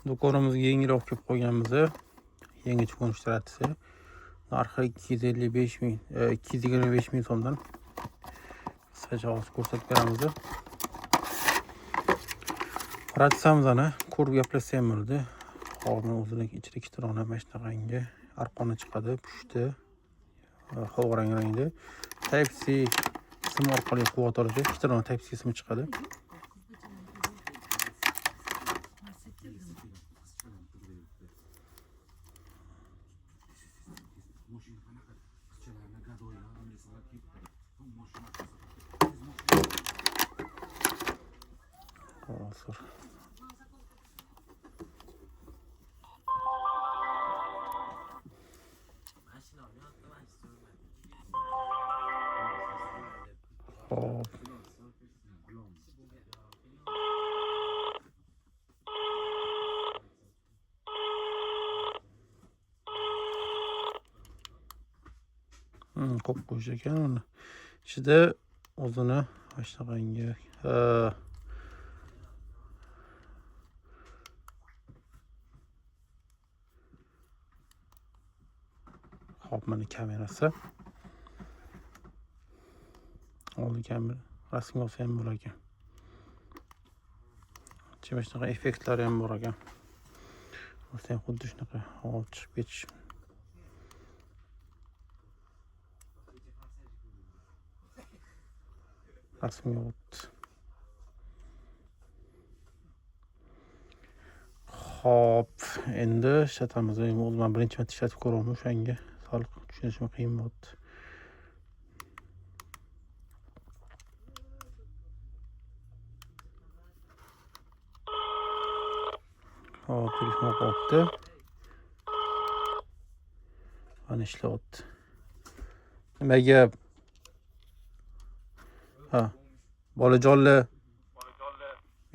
do'konimizga yengilroq kelib qo'yganmiz. Yangi ko'rinish ratisi. Narxi 255 ming, 225 ming so'mdan. Qisqacha hozir ko'rsatib beramiz. Ratisamizni ko'rib gaplashsam bo'ldi. Hozir o'zining ichida ikkita mana shunaqangi arqoni chiqadi, pushti, xo'rang rangda. Type-C sim orqali quvvat oladi. Ikkita Type-C sim chiqadi. Hozir hop. Ko'p qo'yish ekan uni. Ichida o'zini shunaqangi hop, mana kamerasi. Oldi kamera, rasm olsa ham bo'lar ekan. Ichida shunaqa effektlar ham bor ekan. O'zi ham xuddi shunaqa hop chiqib ketish. Rasmga o'tdi. Hop, endi ishlatamiz. O'zim birinchi marta ishlatib ko'raman. O'shanga sal tushunishim qiyin bo'ldi. Hop, telefon qopti. Mana ishlayapti. Nima gap? Ha, bolajonlar.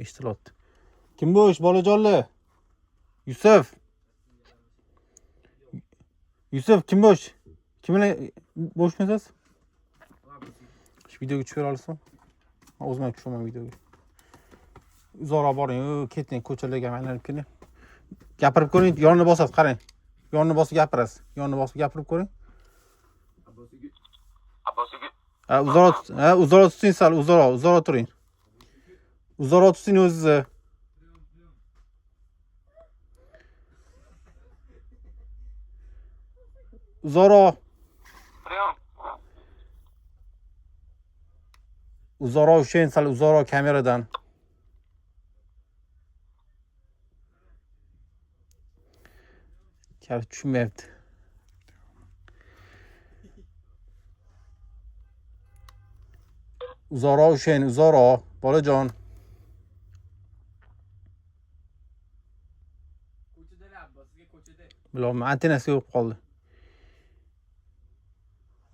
Eshitilyapti. Kim bo'sh, bolajonlar? Yusuf. Yusuf, kim bo'sh? Kim bilan bo'shmisiz? Shu videoga tushib olsam. O'zim ham tushaman videoga. Uzoqroq boring, keting, ko'chalarga aylanib keling. Gapirib ko'ring, yonini bosasiz, qarang. Yonini bosib gapirasiz. Yonini bosib gapirib ko'ring. Uzoqroq tuting, sal uzoqroq turing. Uzoqroq tuting o'zingizni. Uzoqroq. Uzoqroq ushlang, sal uzoqroq kameradan. Kar tushmayapti. Uzoqroq ushlang, uzoqroq, bolajon. Bilolmayman, antennasi yo'q qoldi.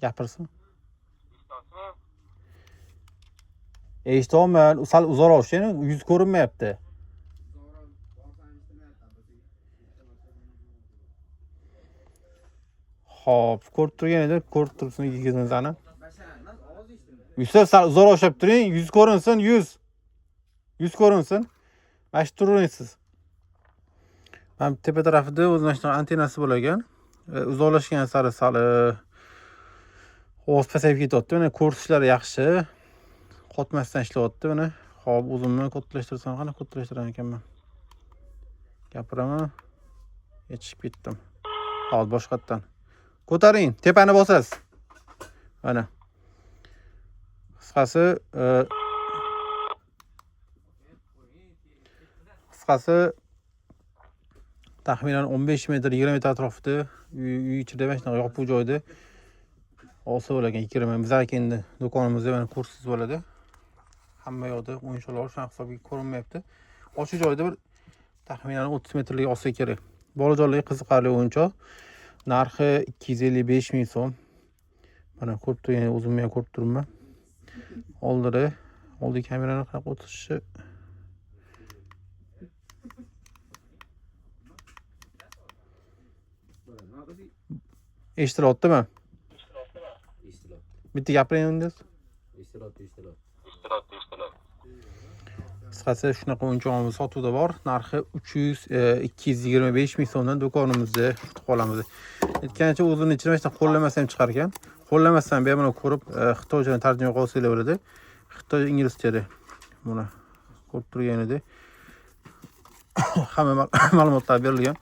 Gapirsin. Eshitaman, sal uzoqroq ushlang, yuz ko'rinmayapti. Hop, ko'rib turgan edi, ko'rib tursin yigitimizni. Yusuf, sal uzoqroq ushlab turing, yuz ko'rinsin, yuz. Yuz ko'rinsin. Mana shu turing siz. Mana tepa tarafida o'zining shunaqa antennasi bor ekan. Uzoqlashgan sari sal ovoz pasayib ketyapti. Mana ko'rsatishlar yaxshi. Qotmasdan ishlayapti mana. Hop, o'zimni kattalashtirsam, qana kattalashtirar ekanman. Gapiraman. Yetishib ketdim. Hozir boshqatdan. Ko'taring, tepani bosasiz. Mana. Qisqasi taxminan 15 metr, 20 metr atrofida uy ichida mana shunaqa yopiq joyda olsa bo'lagan 20. Bizlarki endi do'konimizda mana kursiz bo'ladi. Hamma yoqda o'yinchoqlar shunaqa hisobga ko'rinmayapti. Ochiq joyda bir taxminan 30 metrlik olsa kerak. Bolajonlarga qiziqarli o'yinchoq. Narxi 255 ming so'm. Mana ko'rib turgan, o'zim ham ko'rib turibman. Oldi kamerani qanaqa o'tishi. Eshitilyaptimi? Bitta gapiring endi. Qisqasi shunaqa o'yinchog'imiz sotuvda bor. Narxi 225 ming so'mdan do'konimizda kutib qolamiz. Aytgancha o'zini ichida mana qo'llamasam chiqar ekan. Qo'llamasam bemalol ko'rib xitoychadan tarjima qilib olsanglar bo'ladi. Xitoy inglizchada buni ko'rib turgan edi. Hamma ma'lumotlar berilgan.